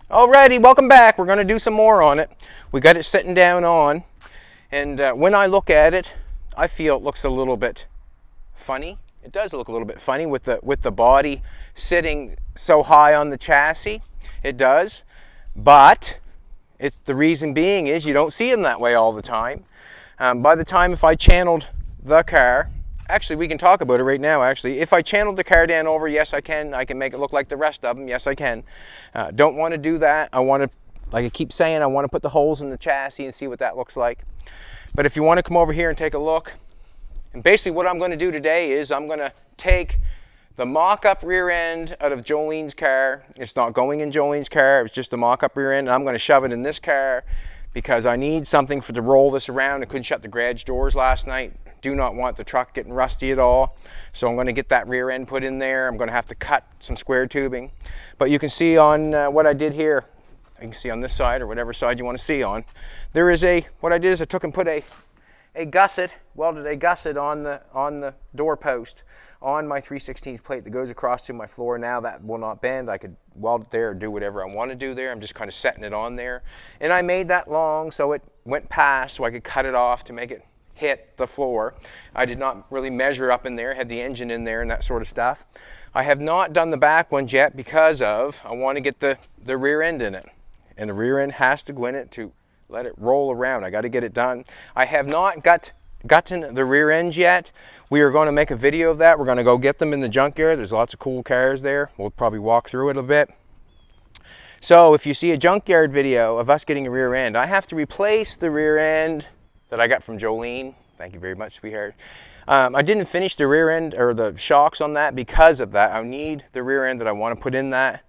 Alrighty, welcome back. We're going to do some more on it. We got it sitting down on, and when I look at it, I feel it looks a little bit funny. It does look a little bit funny with the body sitting so high on the chassis. It does, but it's the reason being is you don't see them that way all the time. By the time if I channeled the car, actually we can talk about it right now. Actually, if I channeled the car down over, yes I can make it look like the rest of them. Yes I can. Don't want to do that. I want to, like I keep saying, I want to put the holes in the chassis and see what that looks like. But if you want to come over here and take a look, and basically what I'm going to do today is I'm going to take the mock-up rear end out of Jolene's car. It's not going in Jolene's car, it's just the mock-up rear end, and I'm going to shove it in this car because I need something to roll this around. I couldn't shut the garage doors last night. Do not want the truck getting rusty at all. So I'm going to get that rear end put in there. I'm going to have to cut some square tubing. But you can see on what I did here, you can see on this side or whatever side you want to see on, there is what I did is I took and put a gusset, welded a gusset on the door post on my 3/16 plate that goes across to my floor. Now that will not bend. I could weld it there or do whatever I want to do there. I'm just kind of setting it on there. And I made that long so it went past so I could cut it off to make it hit the floor. I did not really measure up in there, had the engine in there and that sort of stuff. I have not done the back ones yet because I want to get the rear end in it. And the rear end has to go in it to let it roll around. I got to get it done. I have not gotten the rear ends yet. We are going to make a video of that. We're going to go get them in the junkyard. There's lots of cool cars there. We'll probably walk through it a bit. So if you see a junkyard video of us getting a rear end, I have to replace the rear end that I got from Jolene. Thank you very much, sweetheart. I didn't finish the rear end or the shocks on that because of that. I need the rear end that I want to put in that.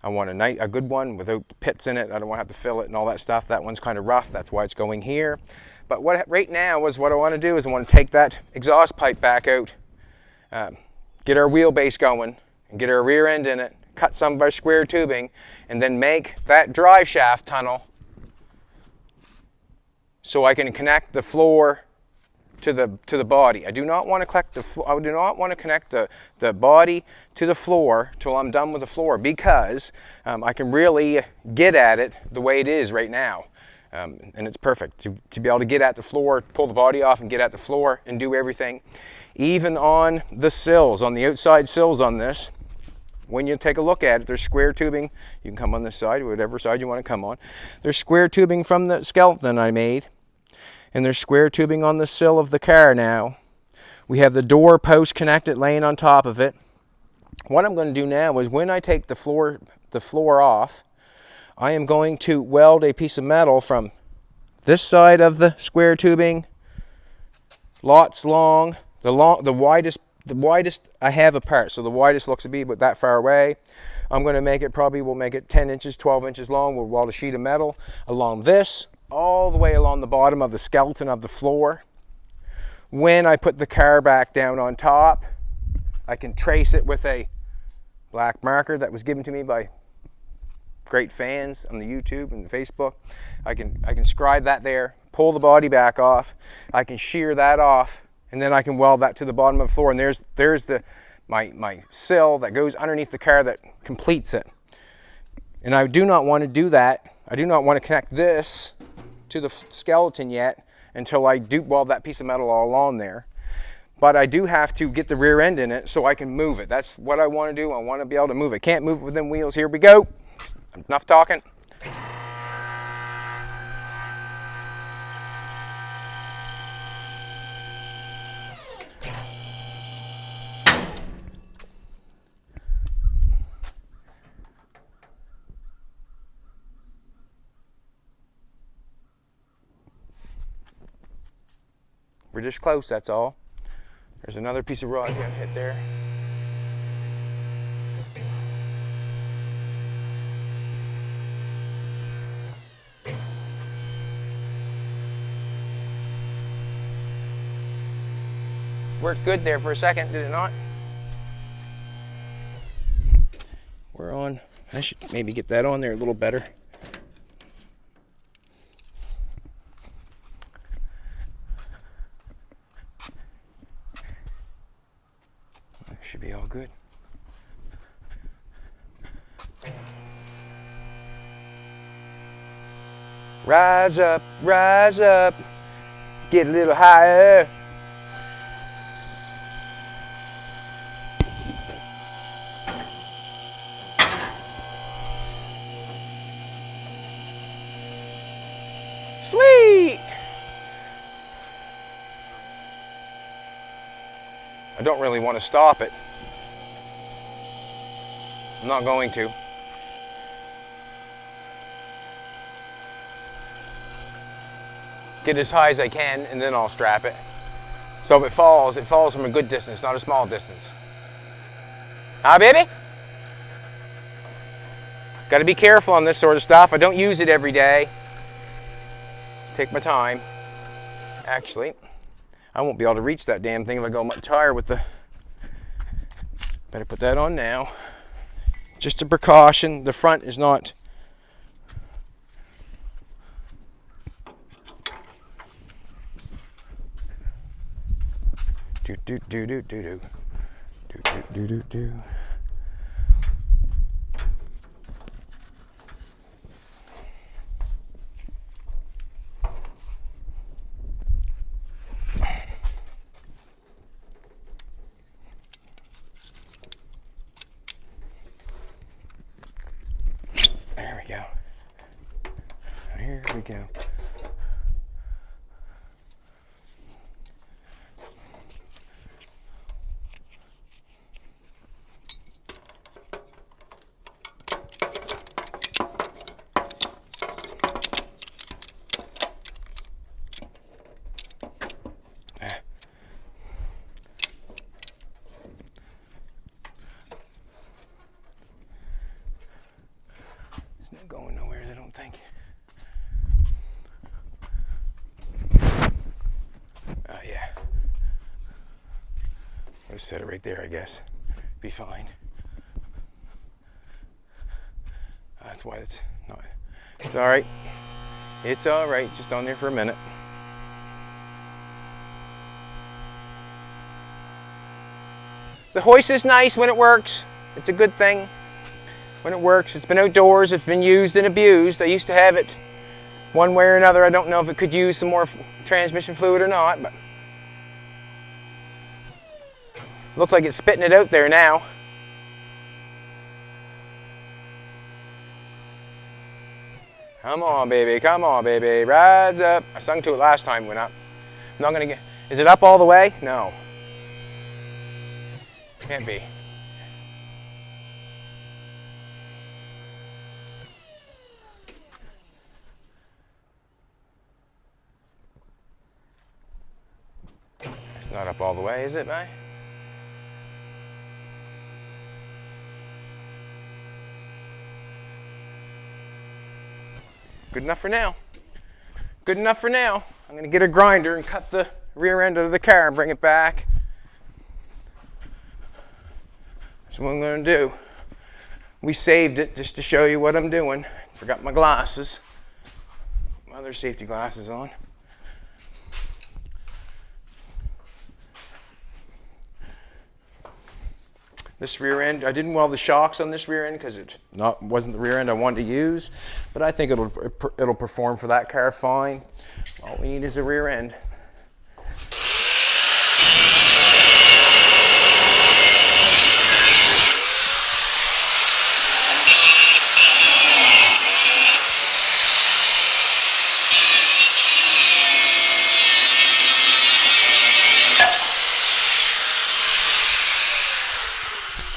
I want a good one without pits in it. I don't want to have to fill it and all that stuff. That one's kind of rough. That's why it's going here. But right now is what I want to do is I want to take that exhaust pipe back out, get our wheelbase going, and get our rear end in it, cut some of our square tubing, and then make that drive shaft tunnel so I can connect the floor to the body. I do not want to connect the body to the floor till I'm done with the floor because I can really get at it the way it is right now. And it's perfect to be able to get at the floor, pull the body off and get at the floor and do everything. Even on the sills, on the outside sills on this, when you take a look at it, there's square tubing. You can come on this side, whatever side you want to come on. There's square tubing from the skeleton I made. And there's square tubing on the sill of the car now. We have the door post connected laying on top of it. What I'm going to do now is when I take the floor off, I am going to weld a piece of metal from this side of the square tubing, lots long, the widest I have apart. So the widest looks to be about that far away. I'm going to make it we'll make it 10 inches, 12 inches long. We'll weld a sheet of metal along this, all the way along the bottom of the skeleton of the floor. When I put the car back down on top, I can trace it with a black marker that was given to me by great fans on the YouTube and the Facebook. I can scribe that there, pull the body back off, I can shear that off, and then I can weld that to the bottom of the floor. And there's my sill that goes underneath the car that completes it. And I do not want to do that. I do not want to connect this to the skeleton yet until I do weld that piece of metal all along there. But I do have to get the rear end in it so I can move it. That's what I want to do. I want to be able to move it. Can't move it with them wheels. Here we go. Enough talking. We're just close, that's all. There's another piece of rod here hit there. Worked good there for a second, did it not? We're on. I should maybe get that on there a little better. Should be all good. Rise up, get a little higher. Sweet! I don't really want to stop it. I'm not going to. Get as high as I can and then I'll strap it. So if it falls from a good distance, not a small distance. Huh, baby? Got to be careful on this sort of stuff. I don't use it every day. Take my time. Actually, I won't be able to reach that damn thing if I go much higher with the... Better put that on now. Just a precaution. The front is not... Do do do do do do do do do do. There we go. Here we go. Going nowhere, I don't think. Oh yeah. I'll just set it right there, I guess. Be fine. That's why it's not. It's all right. It's all right. Just on there for a minute. The hoist is nice when it works. It's a good thing. When it works, it's been outdoors, it's been used and abused. I used to have it one way or another. I don't know if it could use some more transmission fluid or not, but looks like it's spitting it out there now. Come on, baby, rise up. I sung to it last time, went up. I'm not gonna get, is it up all the way? No. Can't be. Not up all the way, is it, May? Good enough for now. Good enough for now. I'm going to get a grinder and cut the rear end of the car and bring it back. That's what I'm going to do. We saved it just to show you what I'm doing. Forgot my glasses. My other safety glasses on. This rear end, I didn't weld the shocks on this rear end because it wasn't the rear end I wanted to use, but I think it'll perform for that car fine. All we need is a rear end.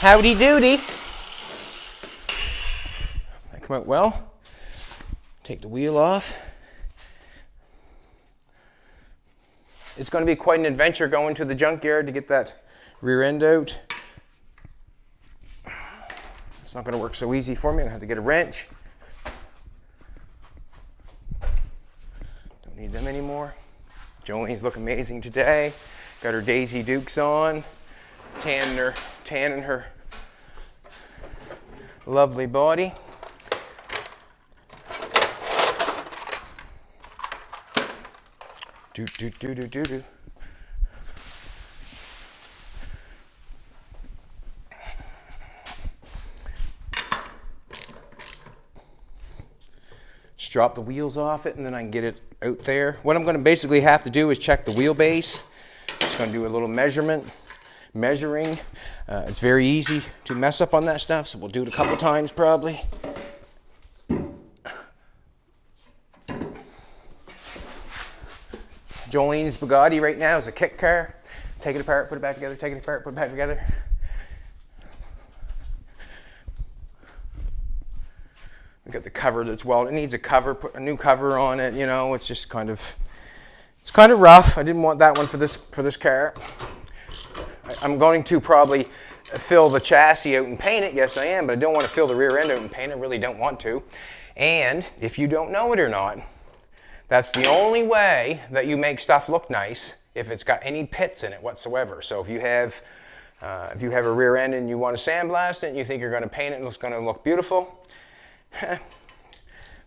Howdy doody. That come out well. Take the wheel off. It's going to be quite an adventure going to the junkyard to get that rear end out. It's not going to work so easy for me. I'm going to have to get a wrench. Don't need them anymore. Jolene's look amazing today. Got her Daisy Dukes on. Tanning her lovely body. Do do do do do do. drop the wheels off it, and then I can get it out there. What I'm going to basically have to do is check the wheelbase. Just going to do a little measuring. It's very easy to mess up on that stuff, so we'll do it a couple times probably. Jolene's Bugatti right now is a kit car. Take it apart, put it back together, take it apart, put it back together. We got the cover that's welded. It needs a cover, put a new cover on it, you know, it's just kind of, it's kind of rough. I didn't want that one for this car. I'm going to probably fill the chassis out and paint it. Yes, I am, but I don't want to fill the rear end out and paint it. I really don't want to. And if you don't know it or not, that's the only way that you make stuff look nice, if it's got any pits in it whatsoever. So if you have a rear end and you want to sandblast it and you think you're going to paint it and it's going to look beautiful,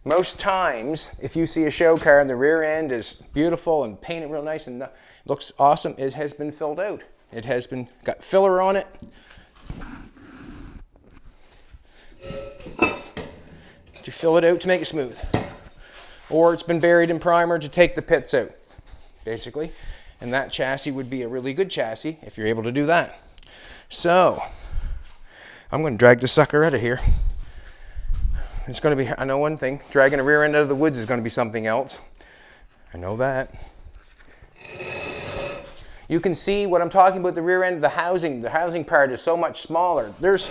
most times if you see a show car and the rear end is beautiful and painted real nice and looks awesome, it has been filled out. It has been got filler on it. You fill it out to make it smooth. Or it's been buried in primer to take the pits out, basically. And that chassis would be a really good chassis if you're able to do that. So, I'm going to drag this sucker out of here. It's going to be, I know one thing, dragging a rear end out of the woods is going to be something else. I know that. You can see what I'm talking about, the rear end of the housing. The housing part is so much smaller. There's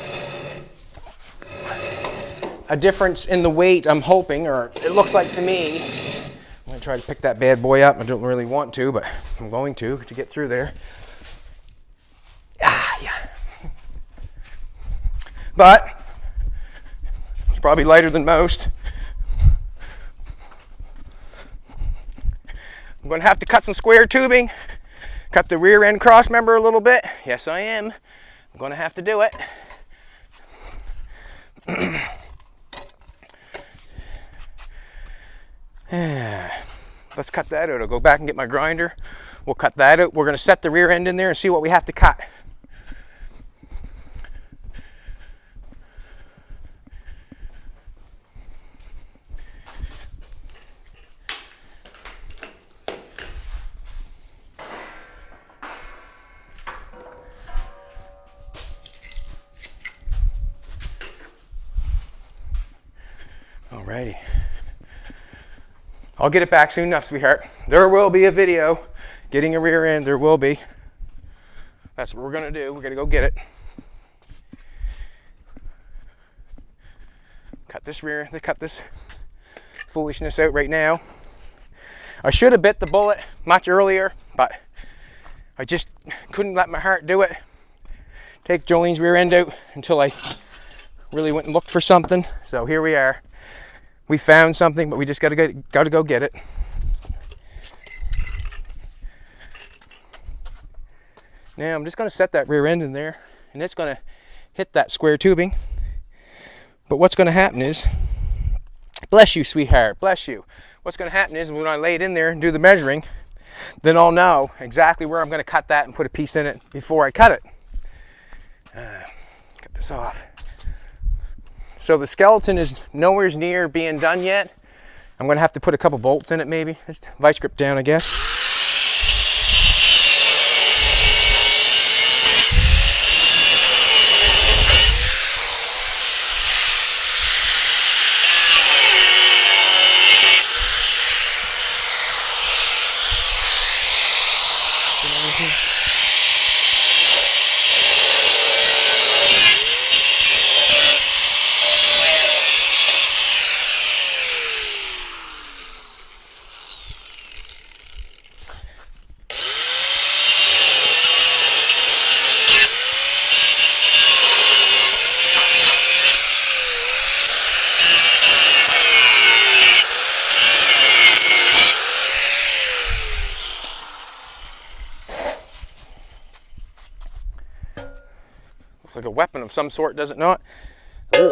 a difference in the weight, I'm hoping, or it looks like to me. I'm going to try to pick that bad boy up. I don't really want to, but I'm going to get through there. Ah, yeah. But it's probably lighter than most. I'm going to have to cut some square tubing, cut the rear end cross member a little bit. Yes, I am. I'm going to have to do it. Let's cut that out. I'll go back and get my grinder. We'll cut that out. We're going to set the rear end in there and see what we have to cut. Alrighty. I'll get it back soon enough, sweetheart. There will be a video getting a rear end. There will be. That's what we're going to do. We're going to go get it. Cut this foolishness out right now. I should have bit the bullet much earlier, but I just couldn't let my heart do it. Take Jolene's rear end out until I really went and looked for something. So here we are. We found something, but we just got to go get it. Now I'm just going to set that rear end in there, and it's going to hit that square tubing. But what's going to happen is, bless you, sweetheart, bless you. What's going to happen is when I lay it in there and do the measuring, then I'll know exactly where I'm going to cut that and put a piece in it before I cut it. Cut this off. So the skeleton is nowhere near being done yet. I'm going to have to put a couple bolts in it maybe. Just vice grip down, I guess. Like a weapon of some sort, does it not? Ugh.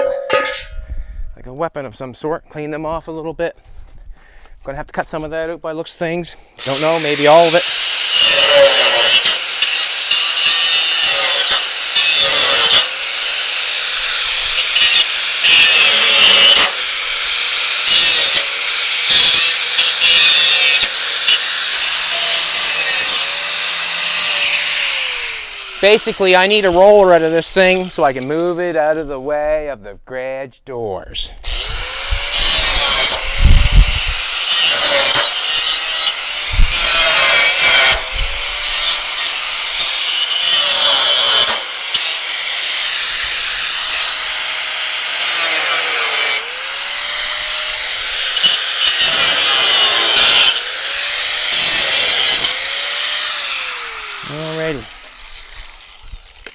Like a weapon of some sort. Clean them off a little bit. I'm gonna have to cut some of that out by looks of things. Don't know, maybe all of it. Basically, I need a roller out of this thing so I can move it out of the way of the garage doors. Alrighty.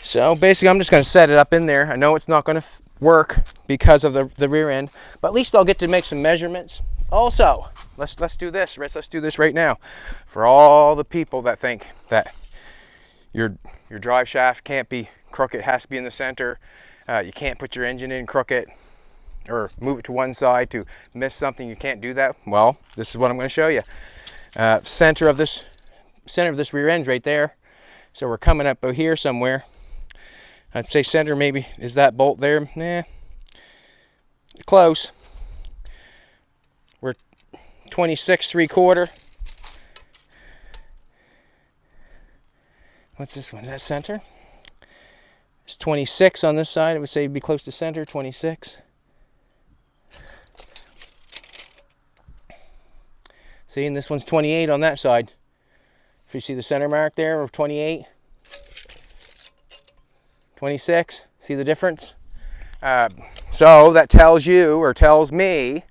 So basically I'm just going to set it up in there. I know it's not going to work because of the rear end, but at least I'll get to make some measurements. Also, let's do this. Let's do this right now. For all the people that think that your drive shaft can't be crooked, it has to be in the center. You can't put your engine in crooked or move it to one side to miss something. You can't do that. Well, this is what I'm going to show you. Center of this rear end right there. So we're coming up here somewhere. I'd say center maybe is that bolt there. Nah, close. We're 26 3/4. What's this one? Is that center? It's 26 on this side. It would say it'd be close to center. 26. See, and this one's 28 on that side. If you see the center mark there, or 28, 26, see the difference? So that tells you, or tells me,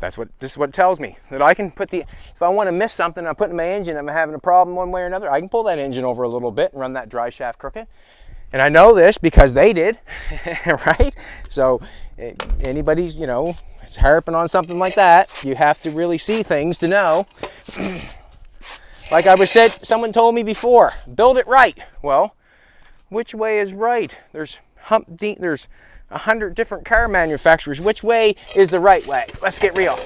this is what it tells me, that I can put if I want to miss something, I'm putting my engine, I'm having a problem one way or another, I can pull that engine over a little bit and run that drive shaft crooked. And I know this because they did, right? So anybody's, is harping on something like that, you have to really see things to know. Like I was said, someone told me before, build it right. Well, which way is right? There's 100 different car manufacturers. Which way is the right way? Let's get real.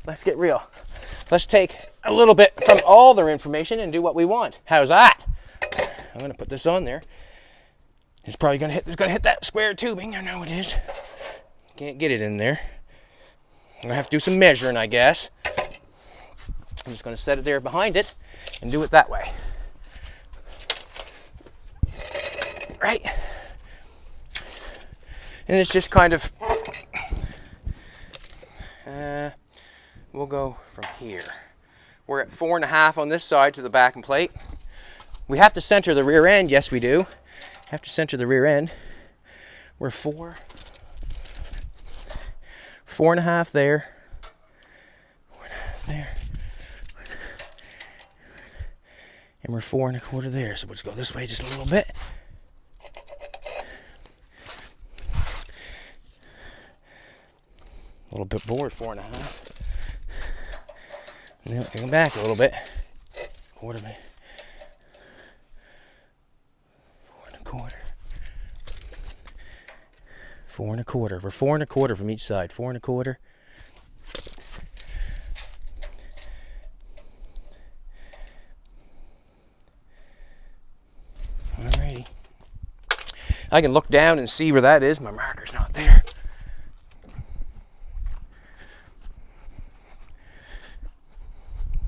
Let's get real. Let's take a little bit from all their information and do what we want. How's that? I'm gonna put this on there. It's probably gonna hit that square tubing. I know it is. Can't get it in there. I'm gonna have to do some measuring, I guess. I'm just gonna set it there behind it and do it that way. Right? And it's just kind of, we'll go from here. We're at 4.5 on this side to the back and plate. We have to center the rear end. Yes, we do. Have to center the rear end. We're 4.5 there. 4.5 there. And we're 4.25 there. So we'll just go this way just a little bit. A little bit bored, 4.5. And then come back a little bit. 4.25. 4.25. We're 4.25 from each side. 4.25. Alrighty. I can look down and see where that is. My marker's not there.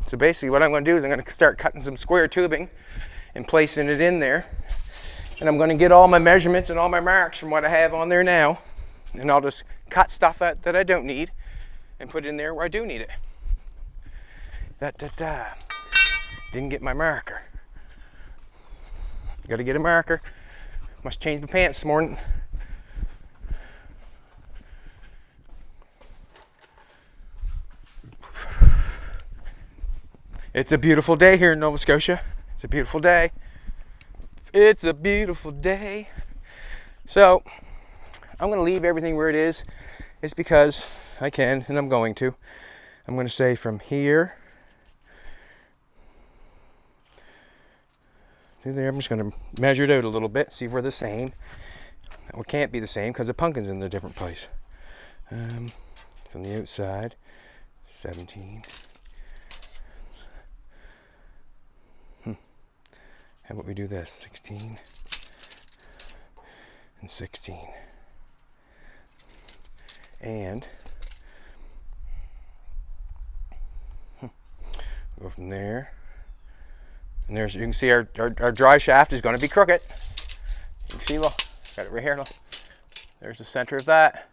So basically what I'm going to do is I'm going to start cutting some square tubing and placing it in there. And I'm going to get all my measurements and all my marks from what I have on there now. And I'll just cut stuff out that I don't need and put it in there where I do need it. Didn't get my marker. Got to get a marker. Must change my pants this morning. It's a beautiful day here in Nova Scotia. It's a beautiful day. It's a beautiful day. So, I'm going to leave everything where it is. It's because I can, and I'm going to. I'm going to say from here to there. I'm just going to measure it out a little bit, see if we're the same. Well, it can't be the same because the pumpkin's in a different place. From the outside, 17. How about we do this? 16 and 16. And go from there. And there's, you can see our drive shaft is going to be crooked. see, look, got it right here, look. There's the center of that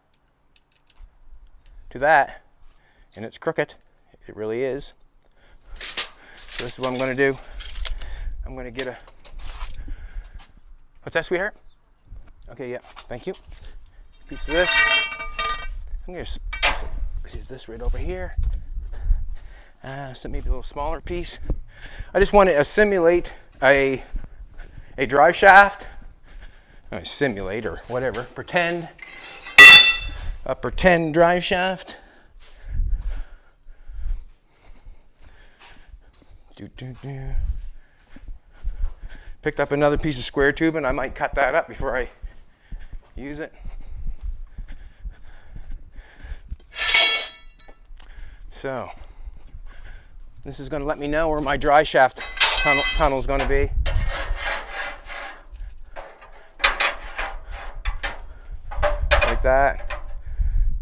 to that, and it's crooked. It really is. So this is what I'm going to do. I'm going to get a, what's that, sweetheart? Okay, yeah, thank you. Piece of this. I'm going to use this right over here. So maybe a little smaller piece. I just want to simulate a drive shaft. Simulate or whatever. Pretend a pretend drive shaft. Picked up another piece of square tube, and I might cut that up before I use it. So this is going to let me know where my drive shaft tunnel is going to be. Like that.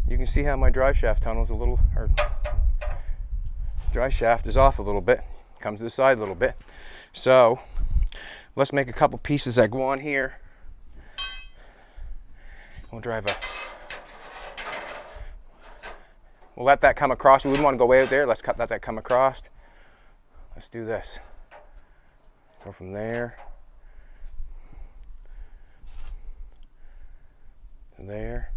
You can see how my drive shaft tunnel is a little, or drive shaft is off a little bit. Comes to the side a little bit. So let's make a couple pieces that go on here. We'll let that come across. We wouldn't want to go way out there. Let's let that come across. Let's do this. Go from there to there.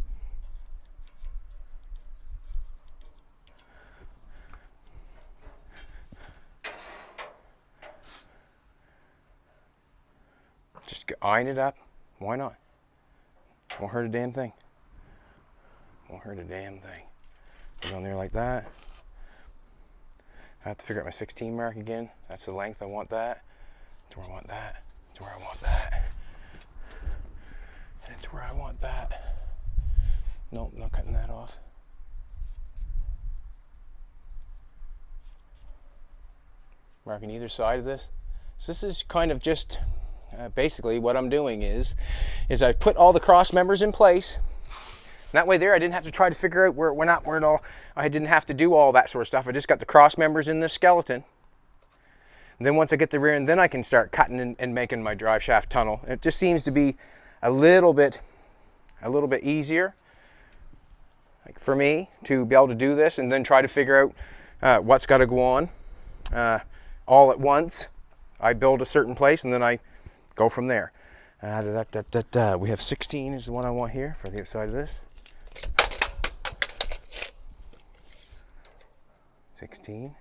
Just iron it up. Why not? Won't hurt a damn thing. Won't hurt a damn thing. Put it on there like that. I have to figure out my 16 mark again. That's the length. I want that. That's where I want that. That's where I want that. And it's where I want that. Nope, not cutting that off. Marking either side of this. So this is kind of just basically what I'm doing is I've put all the cross members in place. That way there I didn't have to try to figure out where it went up, where it all, I didn't have to do all that sort of stuff. I just got the cross members in the skeleton. And then once I get the rear end, then I can start cutting and making my drive shaft tunnel. It just seems to be a little bit easier, like for me, to be able to do this and then try to figure out what's got to go on all at once. I build a certain place and then I go from there. We have 16 is the one I want here for the outside of this. 16.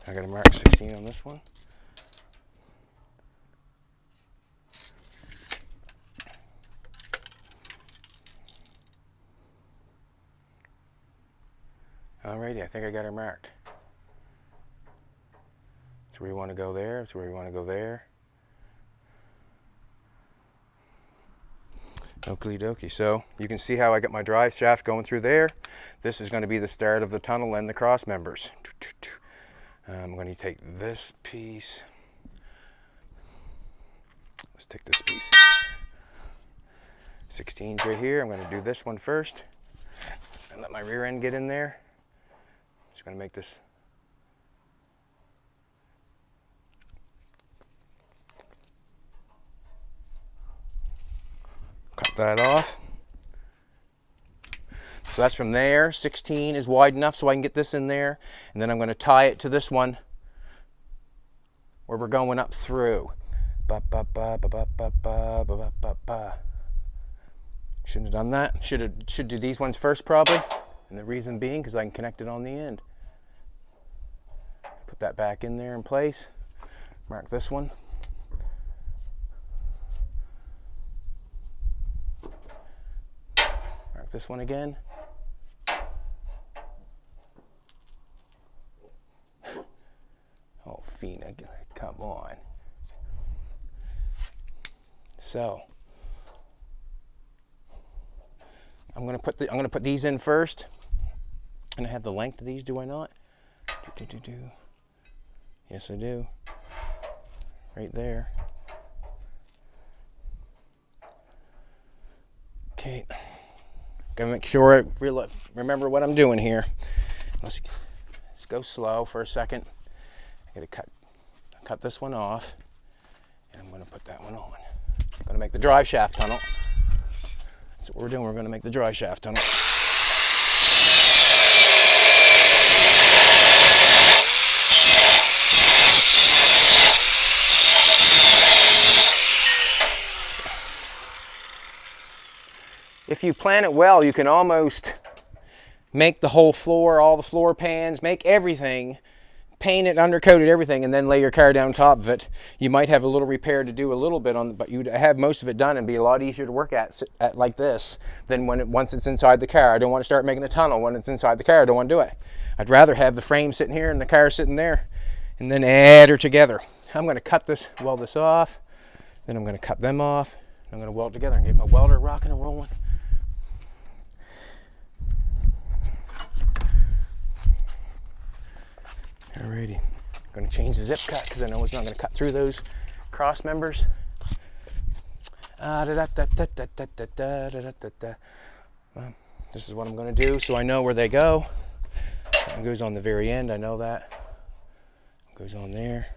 I got to mark 16 on this one. Alrighty, I think I got her marked. That's where you want to go there. That's where you want to go there. Okie dokie. So you can see how I got my drive shaft going through there. This is going to be the start of the tunnel and the cross members. I'm going to take this piece. Let's take this piece. 16's right here. I'm going to do this one first and let my rear end get in there. Just going to make this. Cut that off. So that's from there. 16 is wide enough so I can get this in there. And then I'm going to tie it to this one where we're going up through. Shouldn't have done that. Should do these ones first probably. And the reason being because I can connect it on the end. Put that back in there in place. Mark this one. Mark this one again. Oh, Fina, come on. So I'm gonna put these in first, and I have the length of these. Do I not? Yes, I do. Right there. Okay. Gotta make sure I remember what I'm doing here. Let's go slow for a second. I gotta cut cut this one off, and I'm going to put that one on. I'm going to make the drive shaft tunnel. That's what we're doing. We're going to make the drive shaft tunnel. If you plan it well, you can almost make the whole floor, all the floor pans, make everything, paint it, undercoat it, everything, and then lay your car down top of it. You might have a little repair to do a little bit on, but you'd have most of it done and be a lot easier to work at like this than once it's inside the car. I don't want to start making a tunnel when it's inside the car. I don't want to do it. I'd rather have the frame sitting here and the car sitting there, and then add her together. I'm going to cut this, weld this off, then I'm going to cut them off. I'm going to weld together and get my welder rocking and rolling. Alrighty, I'm going to change the zip cut because I know it's not going to cut through those cross members. This is what I'm going to do so I know where they go. It goes on the very end, I know that. It goes on there.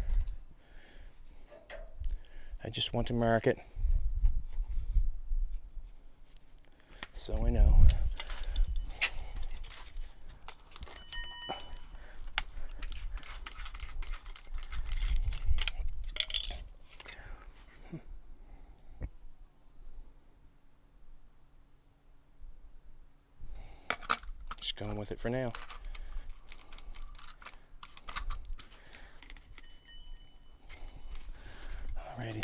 I just want to mark it so I know. Going with it for now. Alrighty,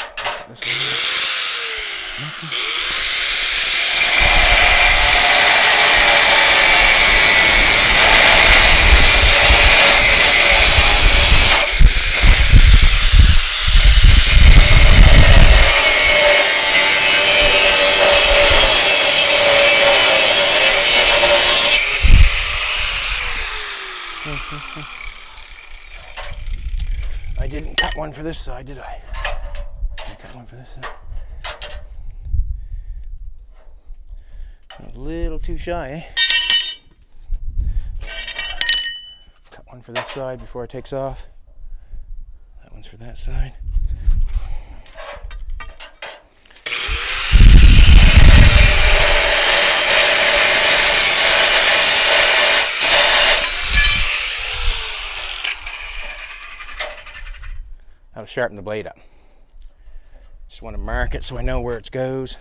I didn't cut one for this side, did I? I cut one for this side. A little too shy, eh? Cut one for this side before it takes off. That one's for that side. That'll sharpen the blade up. Just want to mark it so I know where it goes.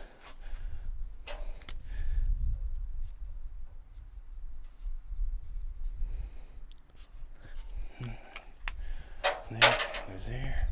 There, goes there.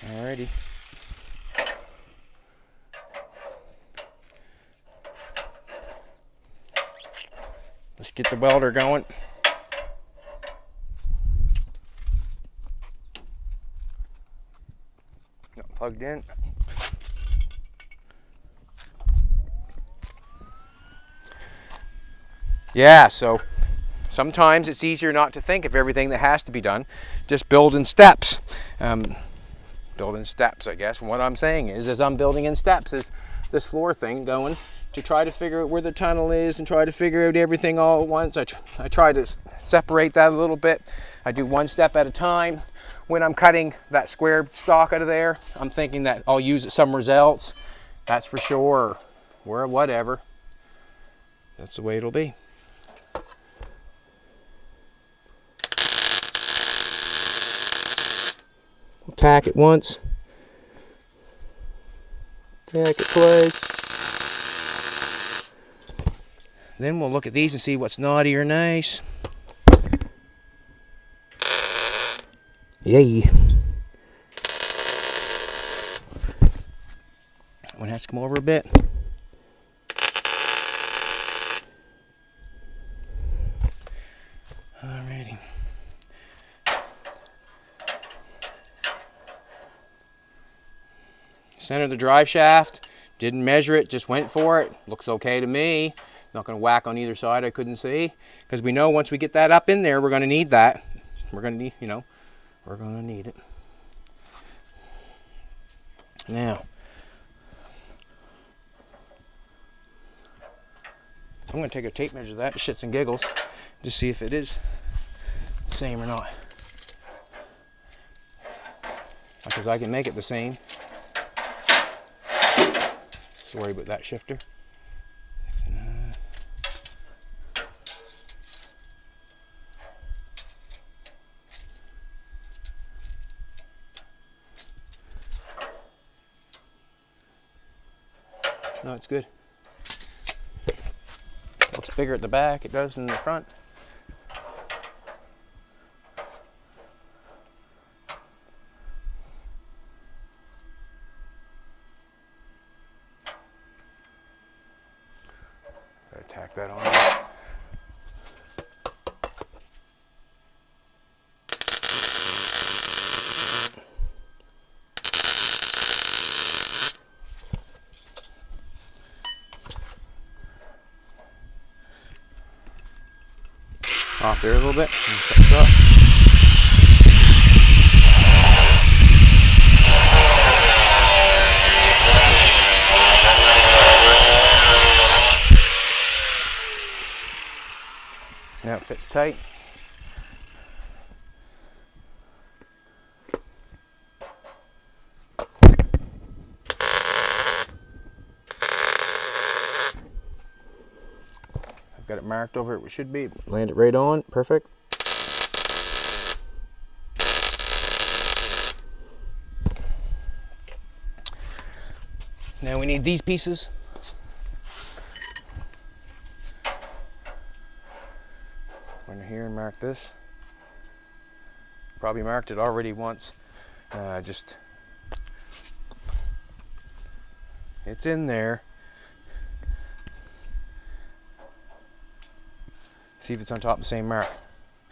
Alrighty. Let's get the welder going. Not plugged in. Yeah, so sometimes it's easier not to think of everything that has to be done. Just build in steps. Build in steps, I guess. And what I'm saying is, as I'm building in steps, is this floor thing going to try to figure out where the tunnel is and try to figure out everything all at once. I try to separate that a little bit. I do one step at a time. When I'm cutting that square stock out of there, I'm thinking that I'll use it somewhere else. That's for sure, or whatever. That's the way it'll be. Tack it once, tack it twice. Then we'll look at these and see what's naughty or nice. Yay. That one has to come over a bit. Alrighty. Center the drive shaft. Didn't measure it, just went for it. Looks okay to me. Not going to whack on either side, I couldn't see. Because we know once we get that up in there, we're going to need that. We're going to need, you know, we're going to need it. Now, I'm going to take a tape measure of that, shits and giggles, to see if it is the same or not. Because I can make it the same. Sorry about that shifter. No, it's good. Looks bigger at the back, it does in the front. Gotta tack that on. Off there a little bit. Set this up. Now it fits tight. Got it marked over it should be. Land it right on. Perfect. Now we need these pieces. Go in here and mark this. Probably marked it already once. Just it's in there. See if it's on top of the same mark.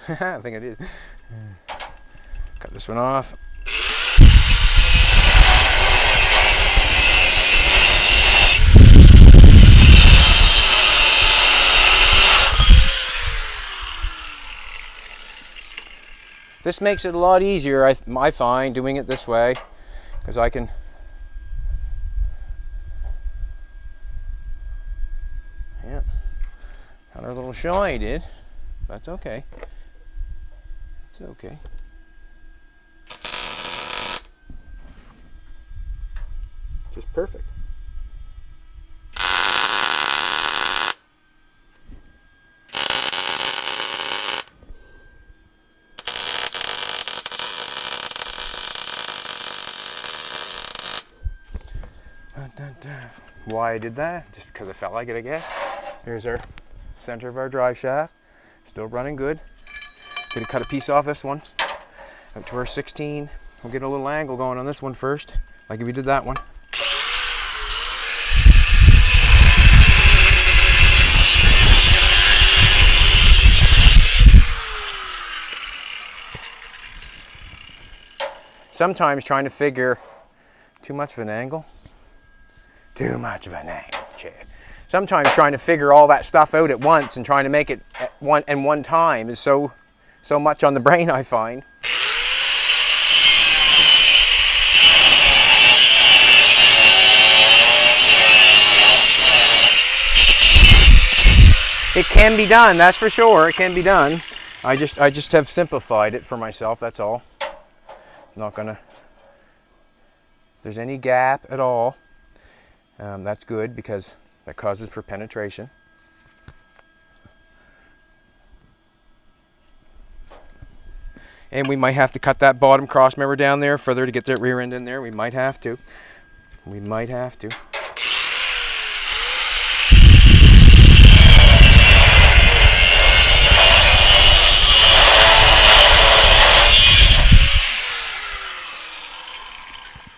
I think I did. Cut this one off. This makes it a lot easier, I find, doing it this way, because I can got our little shine did. That's okay. It's okay. Just perfect. Why I did that? Just because I felt like it, I guess. Here's our center of our drive shaft. Still running good. Gonna cut a piece off this one. Up to our 16. We'll get a little angle going on this one first, like we did that one. Sometimes trying to figure too much of an angle. Too much of an angle, Chad. Sometimes trying to figure all that stuff out at once and trying to make it at one time is so much on the brain, I find. It can be done, that's for sure. It can be done. I just have simplified it for myself, that's all. I'm not gonna, if there's any gap at all, that's good because that causes for penetration. And we might have to cut that bottom cross member down there further to get that rear end in there. We might have to. We might have to.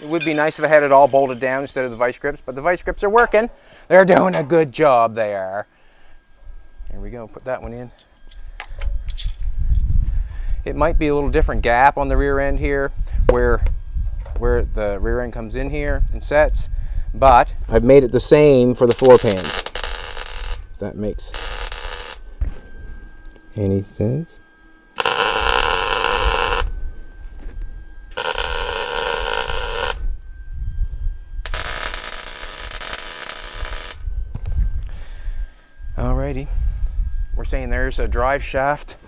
It would be nice if I had it all bolted down instead of the vice grips, but the vice grips are working. They're doing a good job, they are. Here we go, put that one in. It might be a little different gap on the rear end here where where the rear end comes in here and sets, but I've made it the same for the floor pans. If that makes any sense. Alrighty, we're saying there's a drive shaft.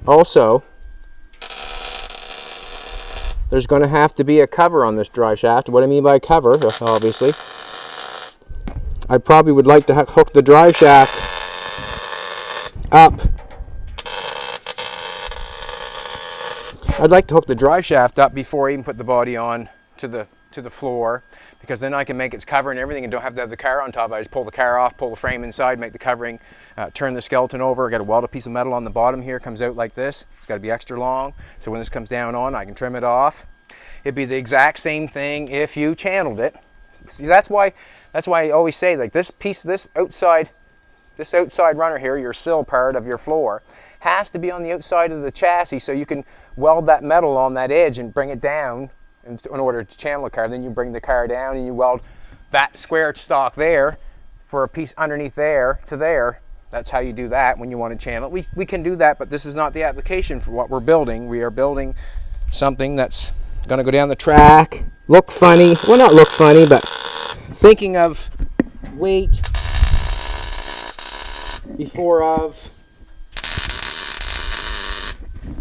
Also, there's going to have to be a cover on this drive shaft. What I mean by cover, obviously, I probably would like to hook the drive shaft up. I'd like to hook the drive shaft up before I even put the body on to the floor, because then I can make its cover and everything and don't have to have the car on top. I just pull the car off, pull the frame inside, make the covering, turn the skeleton over. I got to weld a piece of metal on the bottom here, comes out like this. It's got to be extra long, so when this comes down on, I can trim it off. It'd be the exact same thing if you channeled it. See, that's why I always say, like, this piece, this outside runner here, your sill part of your floor, has to be on the outside of the chassis, so you can weld that metal on that edge and bring it down in order to channel a car. Then you bring the car down and you weld that square stock there for a piece underneath there to there. That's how you do that when you want to channel it. We can do that, but this is not the application for what we're building. We are building something that's going to go down the track, look funny. Well, not look funny, but thinking of weight before of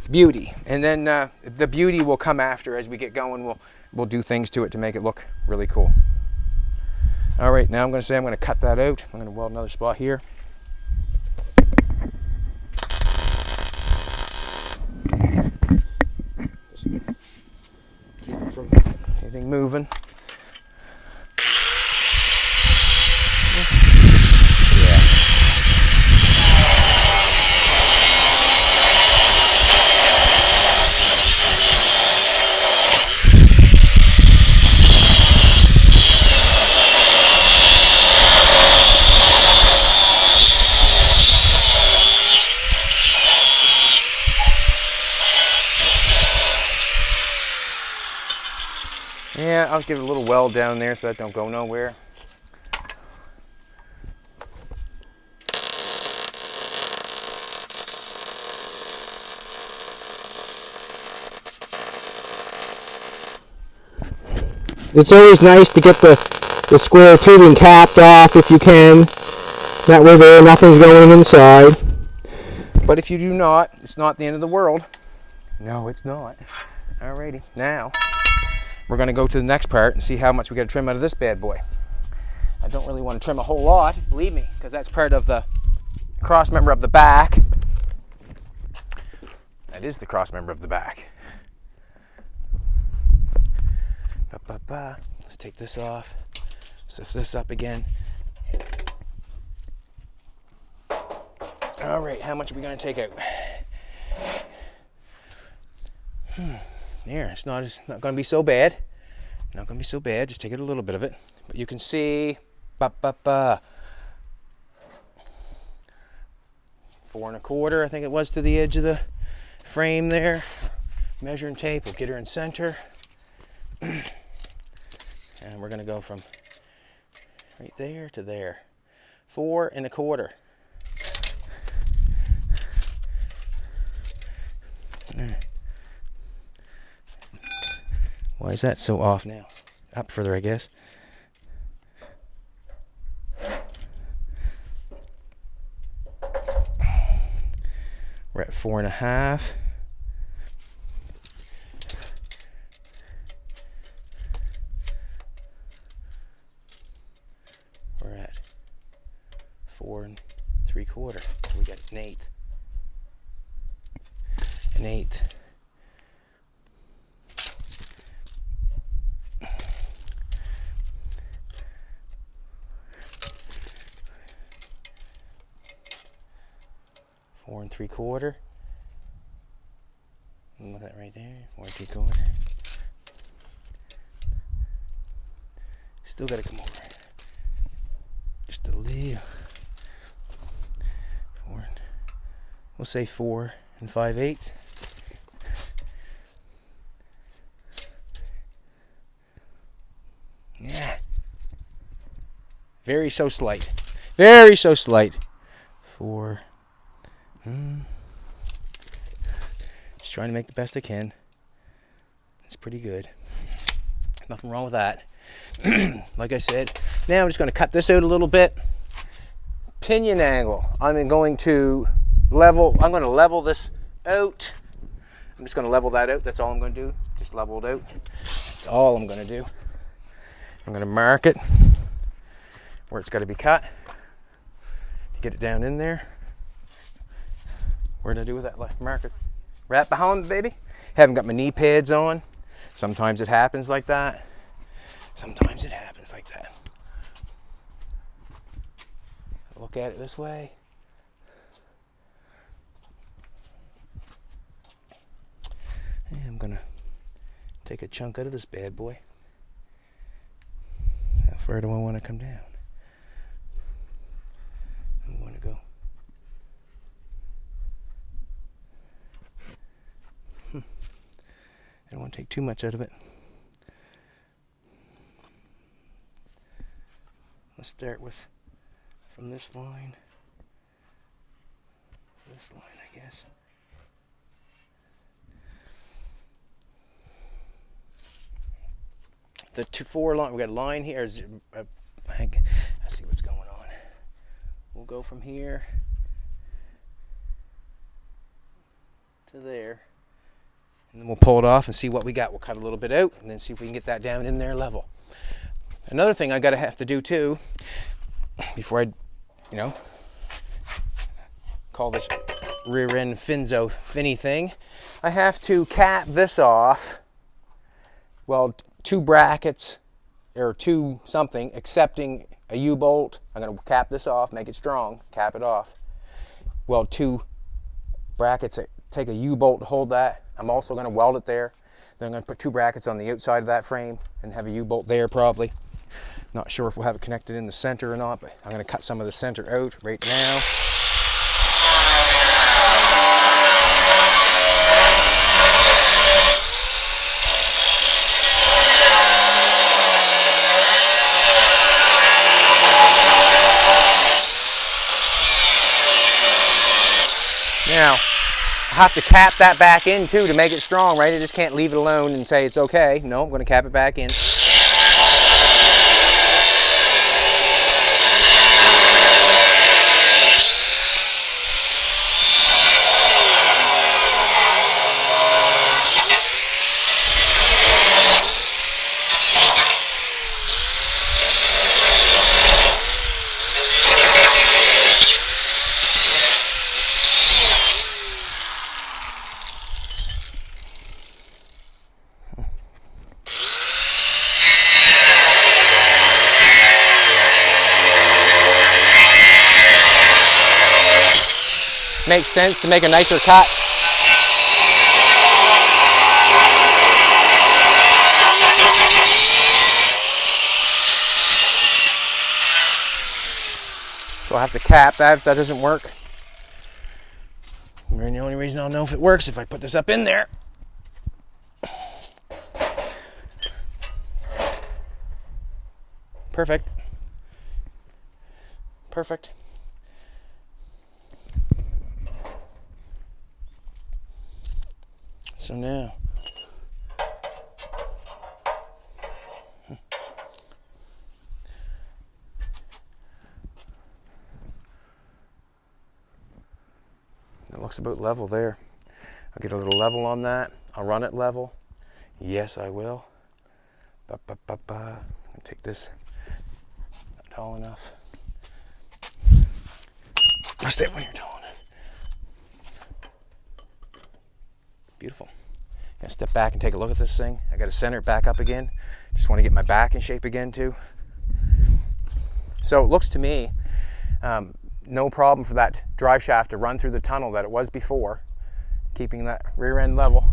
beauty, and then the beauty will come after. As we get going, we'll do things to it to make it look really cool. All right, now I'm going to cut that out. I'm going to weld another spot here. Just to keep it from anything moving. Yeah, I'll give it a little weld down there so that don't go nowhere. It's always nice to get the square tubing capped off if you can. That way there, nothing's going inside. But if you do not, it's not the end of the world. No, it's not. Alrighty, now we're going to go to the next part and see how much we got to trim out of this bad boy. I don't really want to trim a whole lot, believe me, because that's part of the cross member of the back. That is the cross member of the back. Let's take this off. Lift this up again. All right, how much are we going to take out? There, it's not going to be so bad. Not going to be so bad. Just take it a little bit of it. But you can see, 4 1/4, I think it was, to the edge of the frame there. Measuring tape will get her in center. And we're going to go from right there to there. 4 1/4. Why is that so off now? Up further, I guess. We're at 4 1/2. We're at 4 3/4. So we got an 1/8. An 1/8. Four 3/4. Look at that right there. 4 3/4. Still got to come over. Just a little. 4 We'll say 4 5/8. Yeah. Very so slight. Very so slight. 4. Just trying to make the best I can. It's pretty good. Nothing wrong with that. Like I said, now I'm just going to cut this out a little bit. Pinion angle. I'm going to level this out. I'm just going to level that out. That's all I'm going to do. Just level it out. That's all I'm going to do. I'm going to mark it where it's got to be cut. Get it down in there. What did I do with that marker? Right behind, baby. Haven't got my knee pads on. Sometimes it happens like that. Sometimes it happens like that. Look at it this way. And I'm gonna take a chunk out of this bad boy. How far do I want to come down? I'm going to go. I don't want to take too much out of it. Let's start with from this line, I guess. The 4 line, we got a line here. Let's see what's going on. We'll go from here to there. And then we'll pull it off and see what we got. We'll cut a little bit out and then see if we can get that down in there level. Another thing I gotta have to do too, before I, call this rear end finny thing, I have to cap this off. Well, 2 brackets or 2 something, accepting a U-bolt. I'm gonna cap this off, make it strong, cap it off. Well, 2 brackets that take a U-bolt to hold that. I'm also going to weld it there. Then I'm going to put 2 brackets on the outside of that frame and have a U-bolt there probably. Not sure if we'll have it connected in the center or not, but I'm going to cut some of the center out right now. Now, I have to cap that back in too to make it strong, right? I just can't leave it alone and say it's okay. No, I'm going to cap it back in. Makes sense to make a nicer cut. So I have to cap that if that doesn't work. And the only reason I'll know if it works if I put this up in there. Perfect. Perfect. So now, it looks about level there. I'll get a little level on that. I'll run it level. Yes, I will. I'll take this, not tall enough. Press that when you're tall enough. Beautiful. Gonna step back and take a look at this thing. I gotta center it back up again. Just want to get my back in shape again too. So it looks to me no problem for that drive shaft to run through the tunnel that it was before, keeping that rear end level.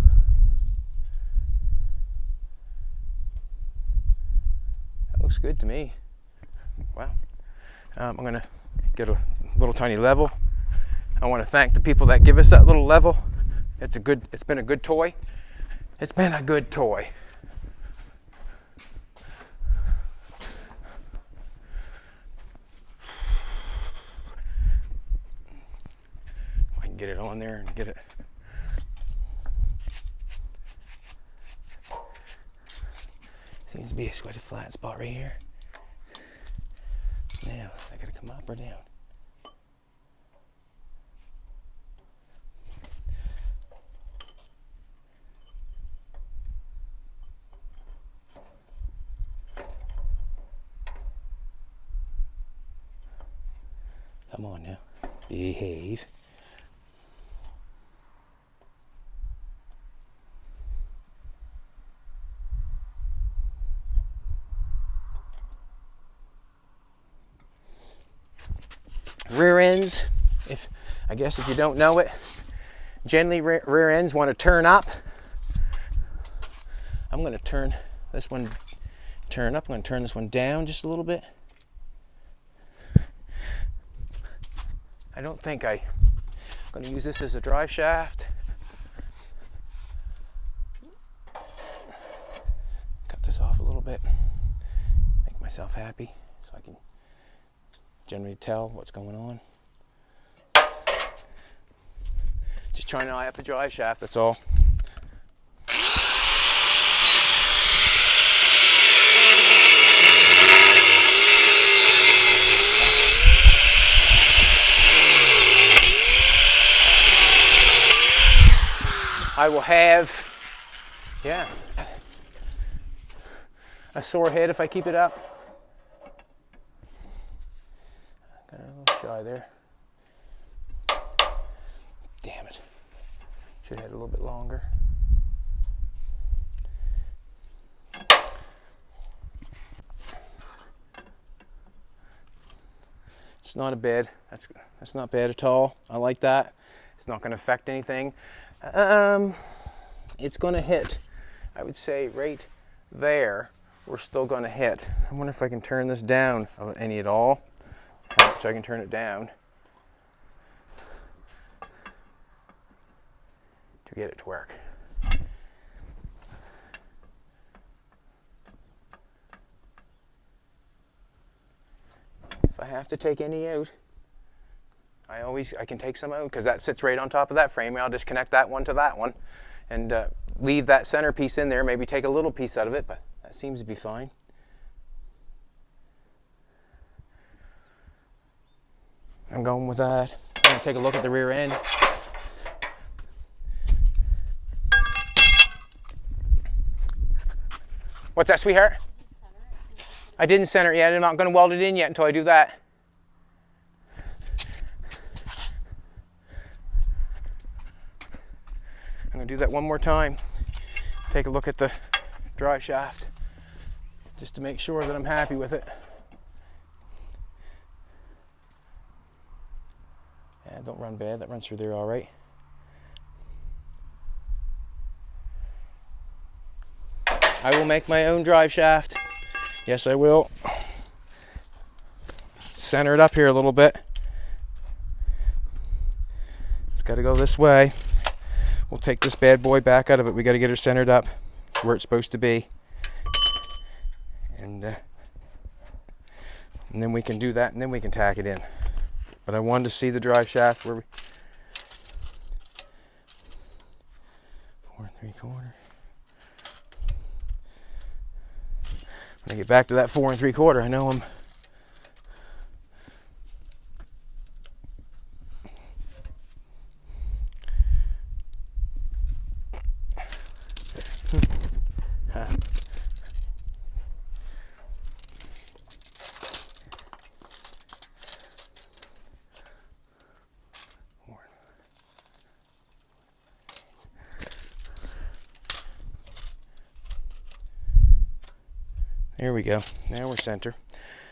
That looks good to me. Wow. I'm gonna get a little tiny level. I want to thank the people that give us that little level. It's been a good toy. It's been a good toy. I can get it on there and get it. Seems to be quite a flat spot right here. Now, I gotta come up or down. Come on now, behave. Rear ends, I guess if you don't know it, generally rear ends want to turn up. I'm going to turn this one, I'm going to turn this one down just a little bit. I don't think I'm going to use this as a drive shaft. Cut this off a little bit, make myself happy so I can generally tell what's going on. Just trying to eye up a drive shaft, that's all. I will have, a sore head if I keep it up. Got a little shy there. Damn it. Should have had a little bit longer. It's not a bad, that's not bad at all. I like that. It's not going to affect anything. It's going to hit, I would say right there, we're still going to hit. I wonder if I can turn this down any at all. How much I can turn it down to get it to work. If I have to take any out, I can take some out because that sits right on top of that frame. I'll just connect that one to that one and leave that center piece in there, maybe take a little piece out of it, but that seems to be fine. I'm going with that. I'm going to take a look at the rear end. What's that, sweetheart? I didn't center it yet. I'm not going to weld it in yet until I do that. I'm going to do that one more time. Take a look at the drive shaft just to make sure that I'm happy with it. Yeah, don't run bad. That runs through there all right. I will make my own drive shaft. Yes, I will. Center it up here a little bit. It's got to go this way. We'll take this bad boy back out of it. We got to get it centered up. It's where it's supposed to be. And then we can do that, and then we can tack it in. But I wanted to see the drive shaft where we 4 3/4. When I get back to that 4 3/4, I know I'm There we go. Now we're center.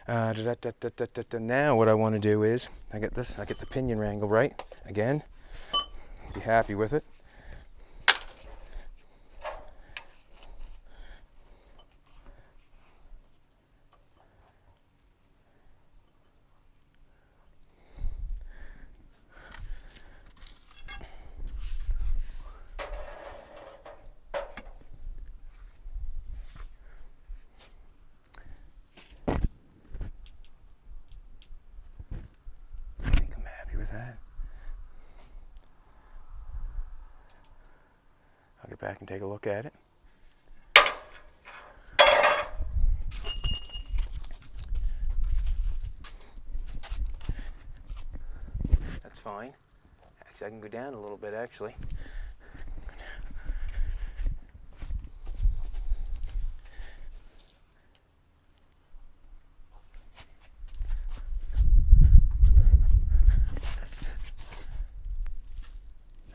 Now what I want to do is, I get the pinion wrangle right again. Be happy with it. that. I'll get back and take a look at it. That's fine. Actually, I can go down a little bit, actually.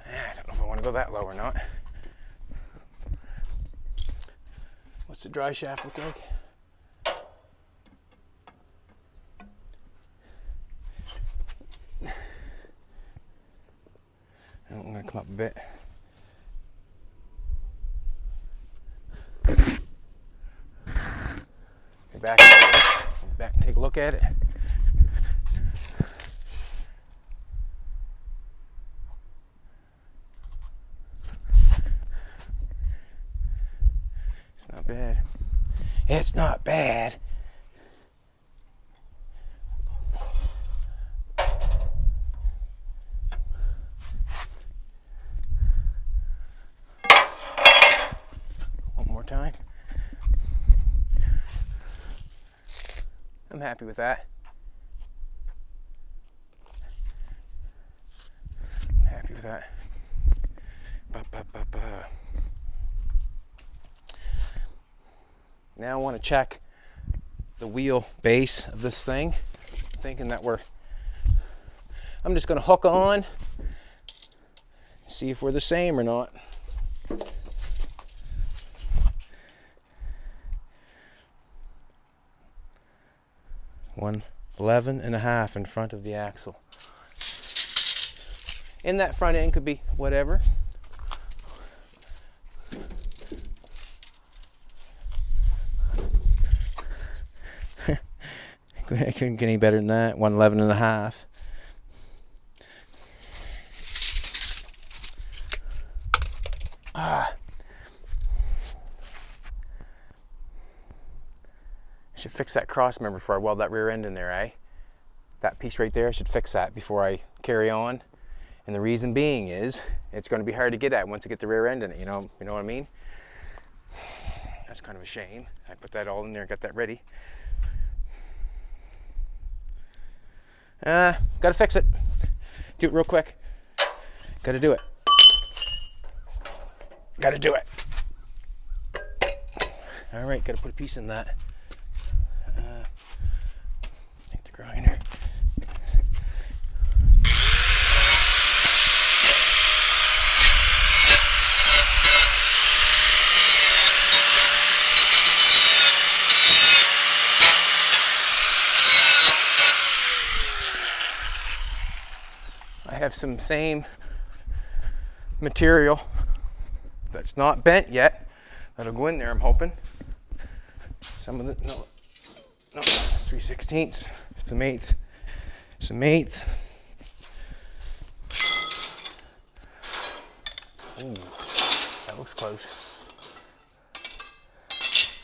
I don't know if I want to go that low or not. What's the dry shaft look like? I'm going to come up a bit. Get back and take a look at it. It's not bad. It's not bad. Time. I'm happy with that. I'm happy with that. Now I want to check the wheel base of this thing. Thinking that I'm just going to hook on, see if we're the same or not. 111.5 in front of the axle. And that front end could be whatever. I couldn't get any better than that. 111.5. Should fix that cross member before I weld that rear end in there, eh? That piece right there, I should fix that before I carry on. And the reason being is, it's going to be hard to get at once I get the rear end in it, you know what I mean? That's kind of a shame. I put that all in there and got that ready. Gotta fix it. Do it real quick. Gotta do it. Gotta do it. All right, gotta put a piece in that. Take the grinder. I have some same material that's not bent yet that'll go in there, I'm hoping. Some of the, no, it's 3/16, some 1/8, some 1/8. Ooh, that looks close.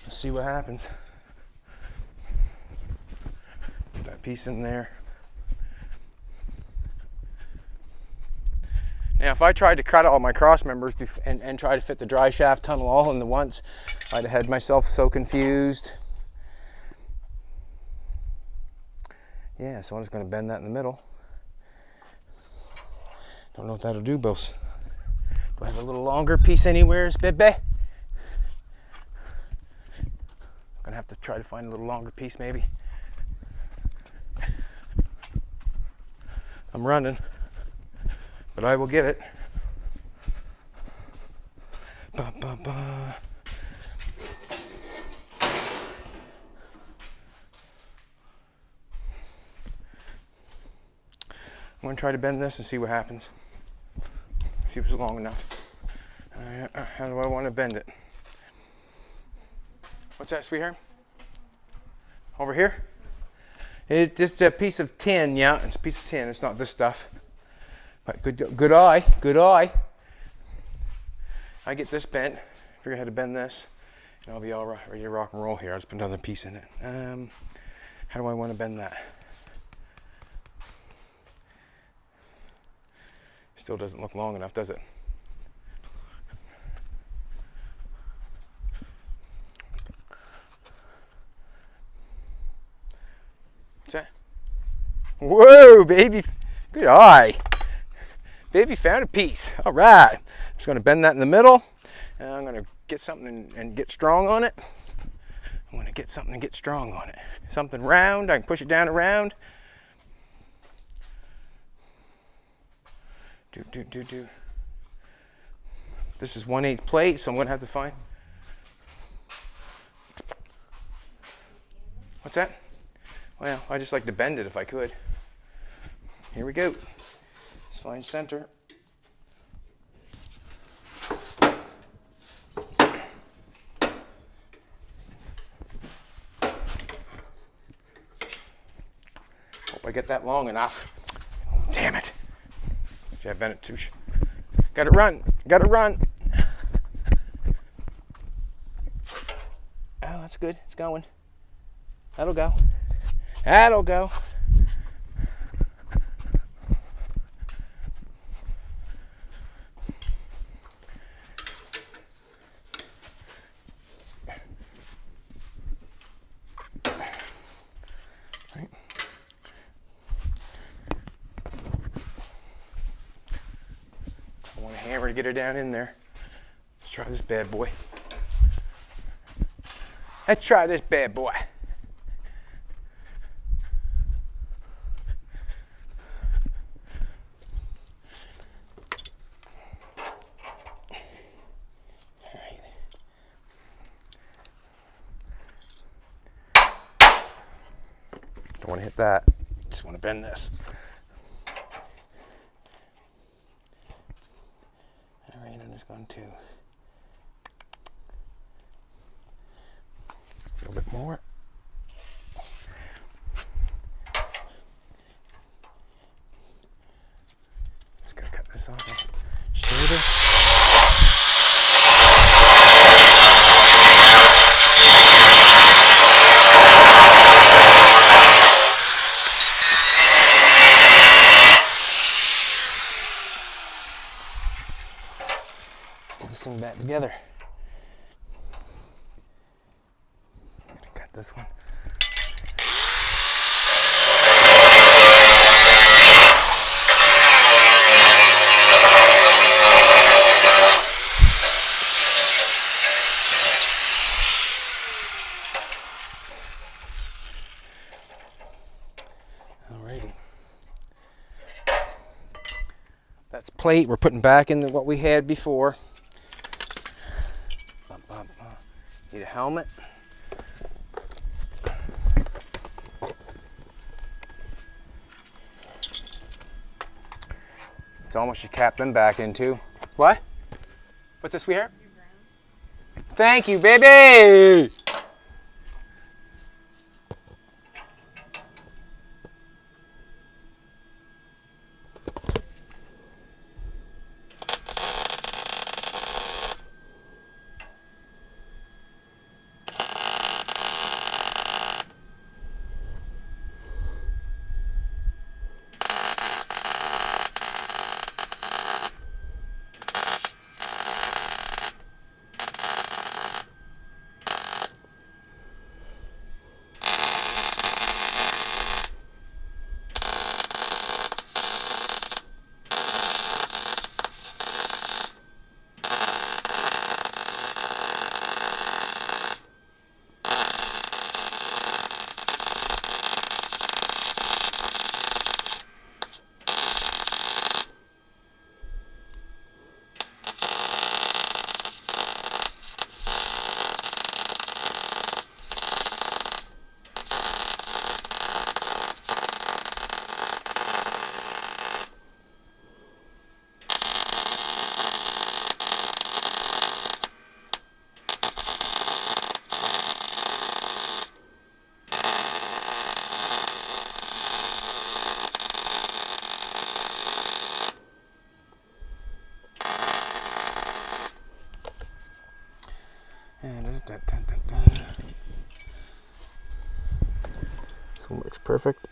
Let's see what happens. Put that piece in there. Now, if I tried to cut all my cross members and try to fit the dry shaft tunnel all into once, I'd have had myself so confused. Yeah, so I'm just going to bend that in the middle. Don't know what that'll do, both. Do I have a little longer piece anywhere, baby? I'm going to have to try to find a little longer piece, maybe. I'm running. But I will get it. Ba, ba, ba. I'm going to try to bend this and see what happens. See if it's long enough. How do I want to bend it? What's that, sweetheart? Over here? It's a piece of tin, yeah. It's a piece of tin. It's not this stuff. But good eye, good eye. I get this bent, figure out how to bend this, and I'll be all ready to rock and roll here. I'll just put another piece in it. How do I want to bend that? Still doesn't look long enough, does it? What's that? Whoa, baby. Good eye. Baby found a piece. All right. Just going to bend that in the middle. And I'm going to get something and get strong on it. I'm going to get something and get strong on it. Something round. I can push it down around. Do. This is 1/8 plate, so I'm going to have to find. What's that? Well, I just like to bend it if I could. Here we go. Let's find center. Hope I get that long enough. Damn it. See, I bent it too. Gotta run. Gotta run. Oh, that's good. It's going. That'll go. That'll go. Right. I want a hammer to get her down in there. Let's try this bad boy. Let's try this bad boy. Don't want to hit that. Just want to bend this. All right, I'm just going to a little bit more. Just gotta cut this off my shoulder. Get this thing back together. Cut this one. Alrighty. That's plate. We're putting back into what we had before. Need a helmet. It's almost you cap them back into. What? What's this, sweetheart? Thank you, baby! This one works perfect.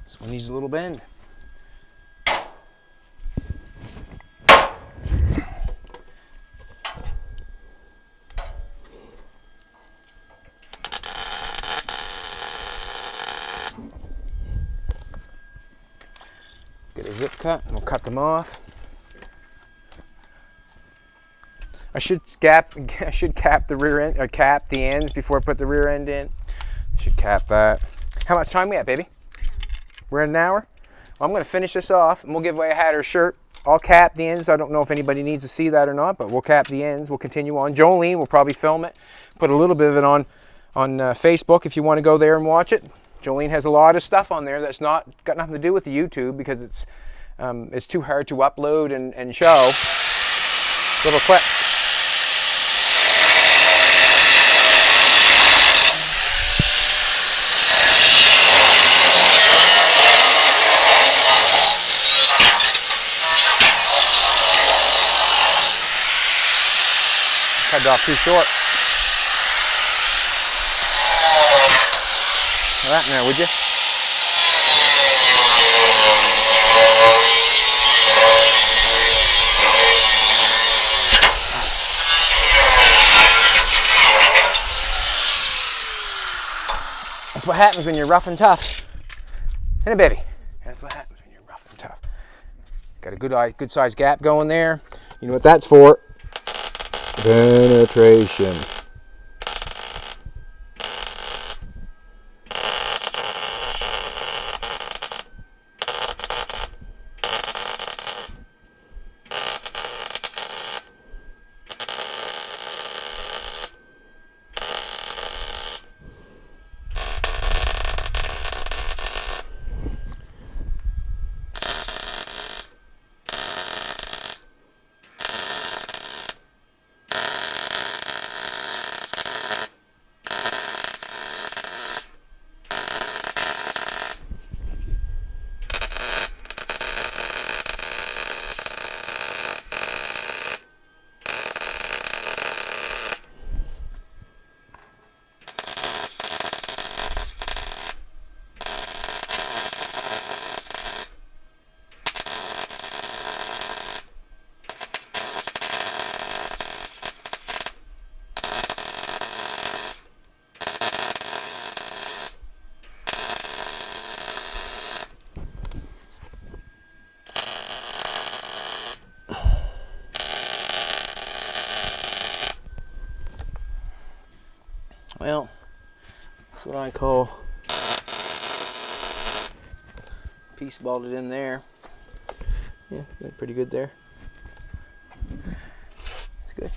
This It needs a little bend. Get a zip cut and we'll cut them off. I should cap the rear end, or cap the ends before I put the rear end in. I should cap that. How much time we at, baby? We're at an hour? Well, I'm going to finish this off and we'll give away a hat or shirt. I'll cap the ends. I don't know if anybody needs to see that or not, but we'll cap the ends. We'll continue on. Jolene will probably film it, put a little bit of it on Facebook if you want to go there and watch it. Jolene has a lot of stuff on there that's got nothing to do with the YouTube because it's too hard to upload and show. Little clips. Cut it off too short. That in there, would you? That's what happens when you're rough and tough. Isn't it, baby? That's what happens when you're rough and tough. Got a good sized gap going there. You know what that's for? Penetration. Well, that's what I call piece balled it in there. Yeah, got pretty good there. It's good.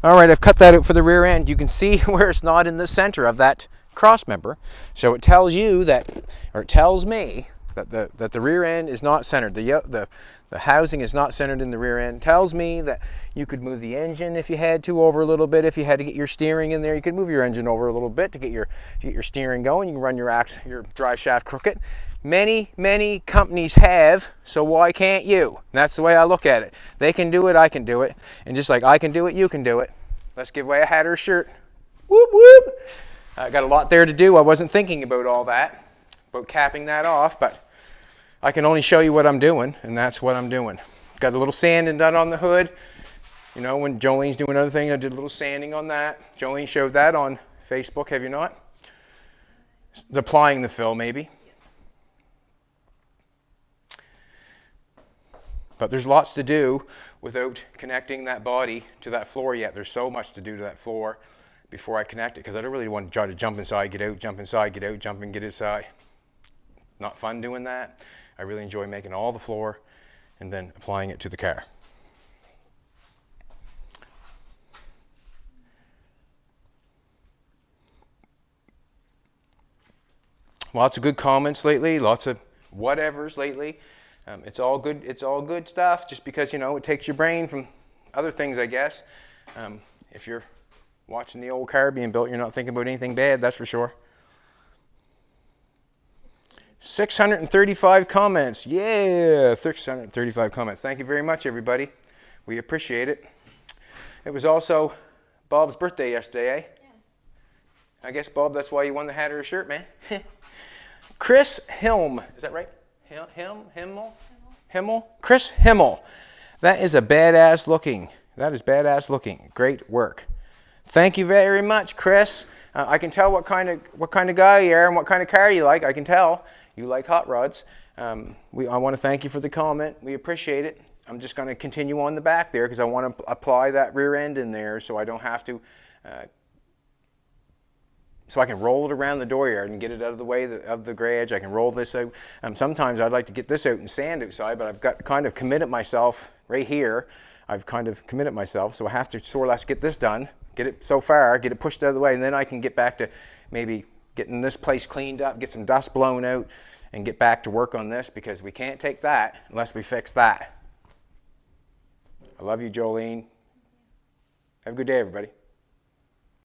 All right, I've cut that out for the rear end. You can see where it's not in the center of that cross member. So it tells you that, or it tells me that the rear end is not centered. The housing is not centered in the rear end. Tells me that you could move the engine if you had to over a little bit. If you had to get your steering in there, you could move your engine over a little bit to get your steering going. You can run your drive shaft crooked. Many companies have, so why can't you? And that's the way I look at it. They can do it, I can do it. And just like I can do it, you can do it. Let's give away a hat or a shirt. Whoop, whoop. I got a lot there to do. I wasn't thinking about all that, about capping that off, but I can only show you what I'm doing, and that's what I'm doing. Got a little sanding done on the hood. You know, when Jolene's doing another thing, I did a little sanding on that. Jolene showed that on Facebook, have you not? Applying the fill, maybe. But there's lots to do without connecting that body to that floor yet. There's so much to do to that floor before I connect it, because I don't really want to try to jump inside, get out, jump inside, get out, jump and get inside. Not fun doing that. I really enjoy making all the floor and then applying it to the car. Lots of good comments lately, lots of whatevers lately. It's all good stuff, just because, you know, it takes your brain from other things, I guess. If you're watching the old car being built, you're not thinking about anything bad, that's for sure. 635 comments. Yeah, 635 comments. Thank you very much, everybody. We appreciate it. It was also Bob's birthday yesterday, eh? Yeah. I guess, Bob, that's why you won the hat or a shirt, man. Chris Hilm, is that right? Himmel? Chris Himmel. That is a badass looking. That is badass looking. Great work. Thank you very much, Chris. I can tell what kind of guy you are and what kind of car you like. I can tell you like hot rods. I want to thank you for the comment. We appreciate it. I'm just going to continue on the back there because I want to apply that rear end in there so I don't have to, so I can roll it around the dooryard and get it out of the way of the garage. I can roll this out. Sometimes I'd like to get this out and sand outside, but I've got kind of committed myself right here. I've kind of committed myself, so I have to sort of less get this done, get it so far, get it pushed out of the way, and then I can get back to maybe getting this place cleaned up, get some dust blown out, and get back to work on this because we can't take that unless we fix that. I love you, Jolene. Have a good day, everybody.